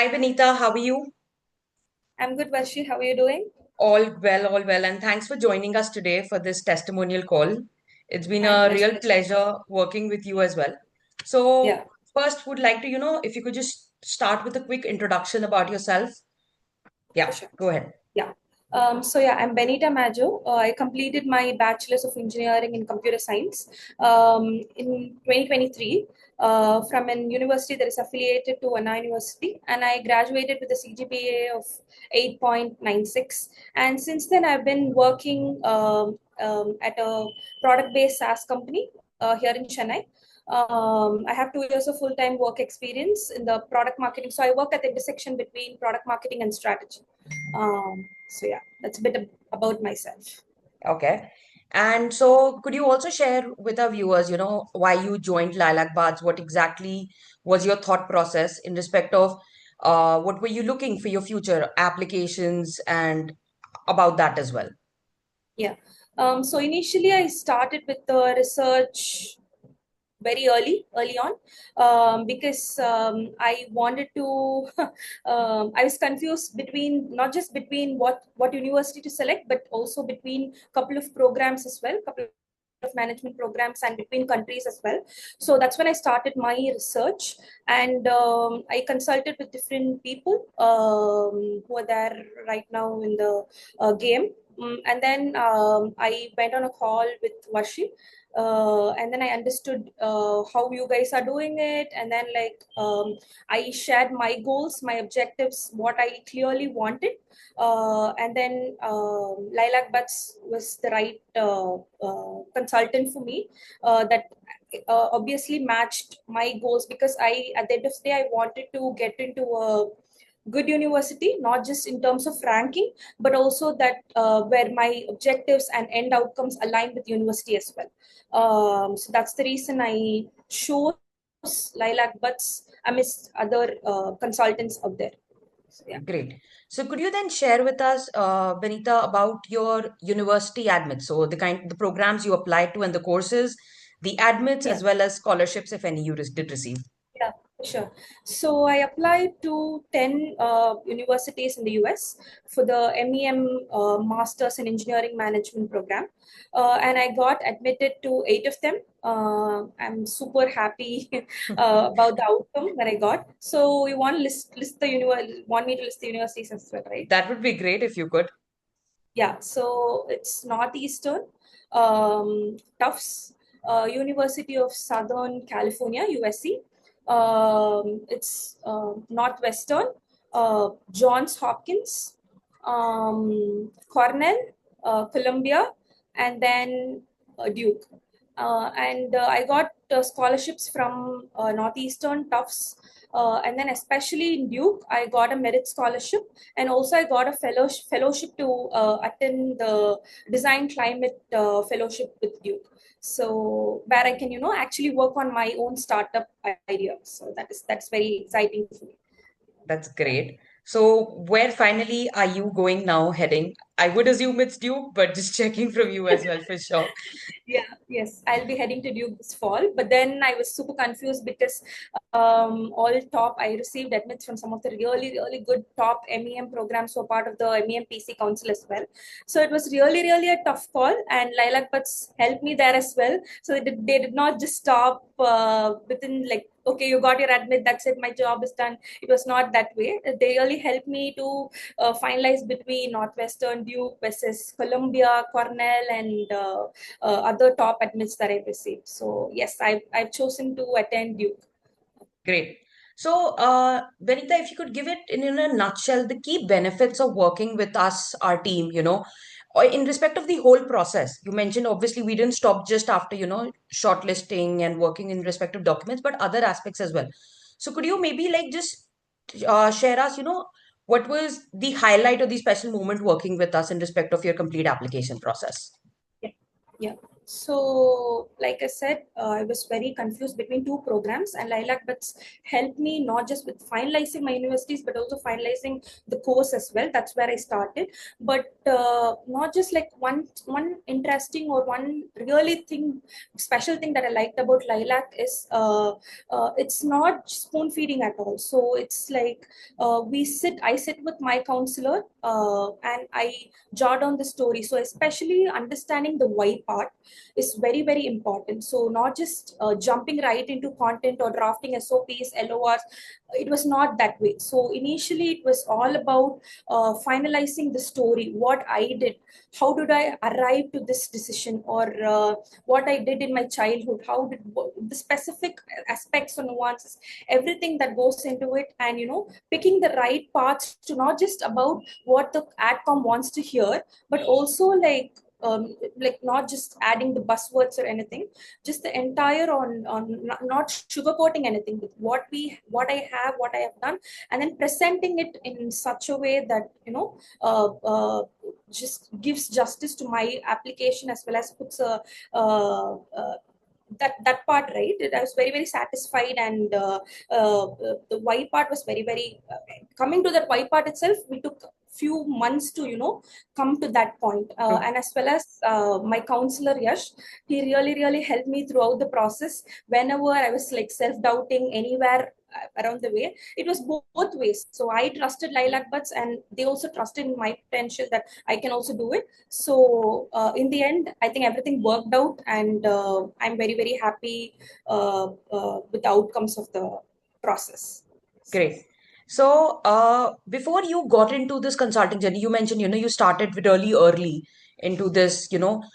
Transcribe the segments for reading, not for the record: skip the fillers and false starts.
Hi, Benita. How are you? I'm good, Vashi. How are you doing? All well. And thanks for joining us today for this testimonial call. It's been My a pleasure. real pleasure working with you as well. Yeah, So, first, would like to, if you could just start with a quick introduction about yourself. for Yeah, sure. go ahead. Yeah. I'm Benita Majo. I completed my Bachelor's of Engineering in Computer Science in 2023 from an university that is affiliated to Anna University, and I graduated with a CGPA of 8.96. And since then, I've been working at a product-based SaaS company here in Chennai. I have 2 years of full-time work experience in the product marketing. So I work at the intersection between product marketing and strategy. That's a bit about myself. Okay. And so, could you also share with our viewers, why you joined LilacBuds? What exactly was your thought process in respect of what were you looking for your future applications and about that as well? Yeah. So initially, I started with the research very early on, because I wanted to. I was confused between not just between what university to select, but also between couple of programs as well, couple of management programs, and between countries as well. So that's when I started my research, and I consulted with different people who are there right now in the game. And then I went on a call with Varshi, and then I understood how you guys are doing it, and then I shared my goals, my objectives, what I clearly wanted, and then Lilac Butts was the right consultant for me, that obviously matched my goals, because I at the end of the day I wanted to get into a good university, not just in terms of ranking, but also that where my objectives and end outcomes align with university as well. So that's the reason I chose Lilac Butts amidst other consultants out there. So, yeah. Great. So could you then share with us, Benita, about your university admits? So the programs you applied to and the courses, the admits Yeah. as well as scholarships, if any, did receive. Yeah, sure. So I applied to 10 universities in the US for the MEM Masters in Engineering Management program. And I got admitted to 8 of them. I'm super happy about the outcome that I got. So you want to want me to list the universities as well, right? That would be great if you could. Yeah, so it's Northeastern, Tufts, University of Southern California, USC. It's Northwestern, Johns Hopkins, Cornell, Columbia, and then Duke. And I got scholarships from Northeastern, Tufts, and then especially in Duke, I got a merit scholarship, and also I got a fellowship to attend the Design Climate Fellowship with Duke. So where I can, actually work on my own startup idea. So that's very exciting for me. That's great. So where finally are you going now heading? I would assume it's Duke, but just checking from you as well for sure. Yeah, yes, I'll be heading to Duke this fall. But then I was super confused because all top, I received admits from some of the really, really good top MEM programs who are part of the MEM PC Council as well. So it was really, really a tough call. And Lilac Buds helped me there as well. So they did not just stop within like, okay, you got your admit, that's it, my job is done. It was not that way. They really helped me to finalize between Northwestern, Duke versus Columbia, Cornell, and other top admits that I've received. So yes, I've chosen to attend Duke. Great. So, Benita, if you could give it in a nutshell, the key benefits of working with us, our team, or in respect of the whole process. You mentioned obviously we didn't stop just after, shortlisting and working in respect of documents, but other aspects as well. So, could you maybe like just share us, what was the highlight or the special moment working with us in respect of your complete application process? Yeah. Yeah. So, like I said, I was very confused between two programs, and LilacBuds helped me not just with finalizing my universities, but also finalizing the course as well. That's where I started. But not just like one interesting or one really special thing that I liked about Lilac is it's not spoon feeding at all. So it's like I sit with my counselor and I jot down the story. So especially understanding the why part is very very important. So not just jumping right into content or drafting SOPs, LORs. It was not that way. So initially it was all about finalizing the story, what I did, how did I arrive to this decision, or what I did in my childhood, how did the specific aspects or nuances, everything that goes into it, and picking the right paths to not just about what the adcom wants to hear, but also like not just adding the buzzwords or anything, just the entire on not sugarcoating anything with what I have, what I have done, and then presenting it in such a way that just gives justice to my application, as well as puts a that part right. I was very very satisfied, and the why part was very very coming to that why part itself. We took few months to come to that point, True. and as well as my counselor Yash, he really really helped me throughout the process. Whenever I was like self doubting anywhere around the way, it was both ways. So I trusted LilacBuds, and they also trusted in my potential that I can also do it. So in the end, I think everything worked out, and I'm very very happy with the outcomes of the process. Great. So, before you got into this consulting journey, you mentioned, you started really early into this,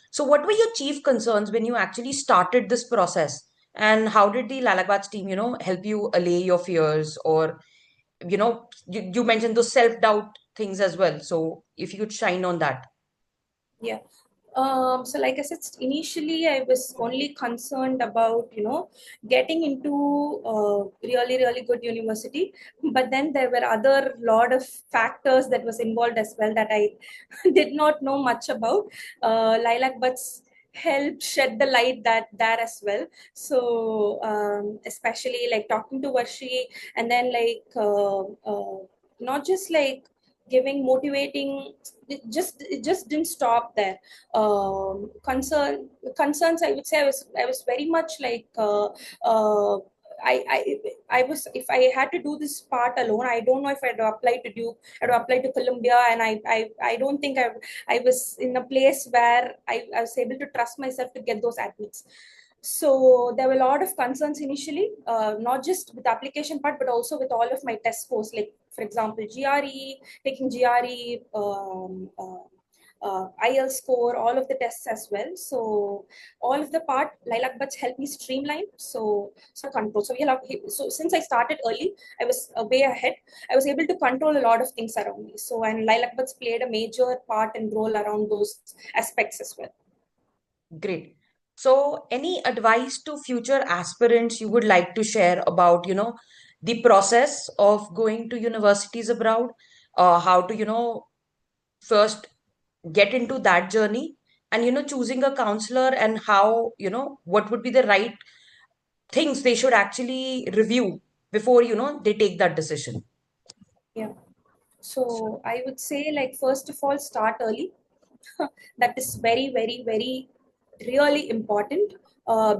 So, what were your chief concerns when you actually started this process? And how did the Lalakbats team, help you allay your fears? Or, you mentioned those self-doubt things as well. So, if you could shine on that. Yeah. So like I said, initially I was only concerned about, getting into really, really good university. But then there were other lot of factors that was involved as well that I did not know much about. Lilac Buds helped shed the light that there as well. So especially like talking to Varshi, and then not just like giving motivating, it just didn't stop there. Concerns, I would say, I was very much like I I was, if I had to do this part alone, I don't know if I'd apply to Duke, I'd apply to Columbia, and I don't think I was in a place where I was able to trust myself to get those admits. So there were a lot of concerns initially, not just with the application part, but also with all of my test scores. Like for example, GRE, taking GRE, IELTS score, all of the tests as well. So all of the part, Lilac Buds helped me streamline. So control. So so since I started early, I was way ahead. I was able to control a lot of things around me. So and Lilac Buds played a major part and role around those aspects as well. Great. So, any advice to future aspirants you would like to share about, the process of going to universities abroad, how to, first get into that journey, and, choosing a counselor, and how, what would be the right things they should actually review before, they take that decision. Yeah. So I would say, like, first of all, start early. That is very, very, very really important.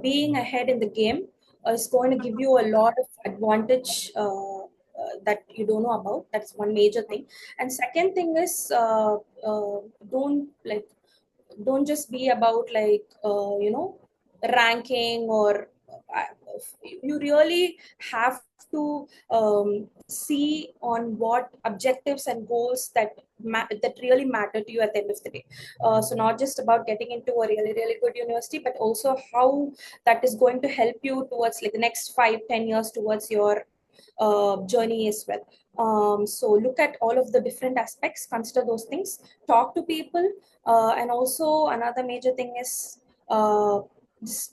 Being ahead in the game is going to give you a lot of advantage that you don't know about. That's one major thing. And second thing is, don't like don't just be about ranking, or uh, you really have to see on what objectives and goals that really matter to you at the end of the day. So not just about getting into a really really good university, but also how that is going to help you towards like the next 5-10 years towards your journey as well. So look at all of the different aspects, consider those things, talk to people, and also another major thing is this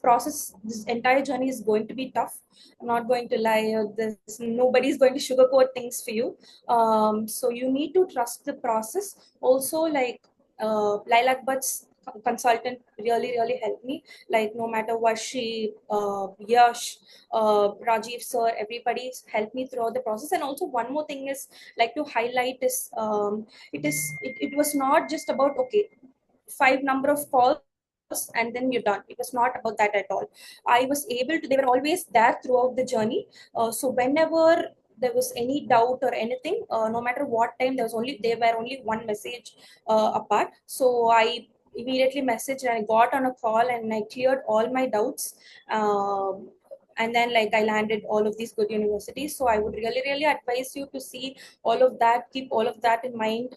entire journey is going to be tough. I'm not going to lie. Nobody's going to sugarcoat things for you. So you need to trust the process. Also, like Lilac Buds consultant really really helped me. Like no matter what, she Yash, Rajiv sir, everybody's helped me throughout the process. And also one more thing is like to highlight is it was not just about okay, five number of calls and then you're done. It was not about that at all. I was able to, they were always there throughout the journey. So whenever there was any doubt or anything, no matter what time, there was only, they were only one message apart. So I immediately messaged and I got on a call and I cleared all my doubts. And then like I landed all of these good universities. So I would really really advise you to see all of that, keep all of that in mind.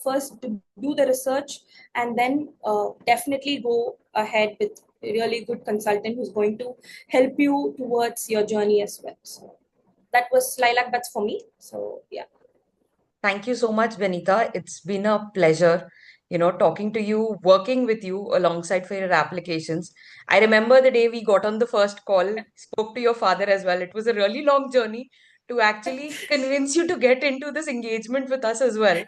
First to do the research, and then definitely go ahead with a really good consultant who's going to help you towards your journey as well. So that was Lilac Buds for me. So yeah. Thank you so much, Benita. It's been a pleasure, talking to you, working with you alongside for your applications. I remember the day we got on the first call, spoke to your father as well. It was a really long journey to actually convince you to get into this engagement with us as well.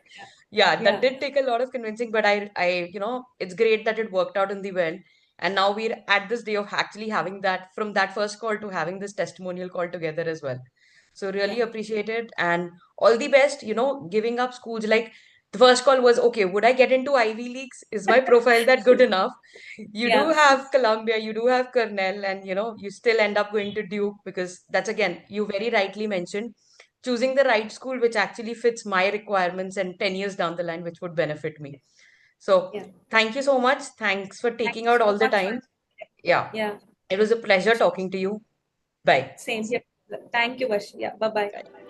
Yeah, that Yeah. did take a lot of convincing, but it's great that it worked out in the end. And now we're at this day of actually having that from that first call to having this testimonial call together as well. So Yeah. really appreciate it and all the best, giving up schools. Like the first call was, okay, would I get into Ivy Leagues? Is my profile that good enough? You do Yeah. have Columbia, you do have Cornell, and you still end up going to Duke because that's again, you very rightly mentioned, choosing the right school which actually fits my requirements and 10 years down the line, which would benefit me. So Yeah. thank you so much. Thanks for Thank taking you out so all the much time. for, Yeah, yeah. it was a pleasure talking to you. Bye. Same here. Thank you, Vash. Yeah. Bye bye.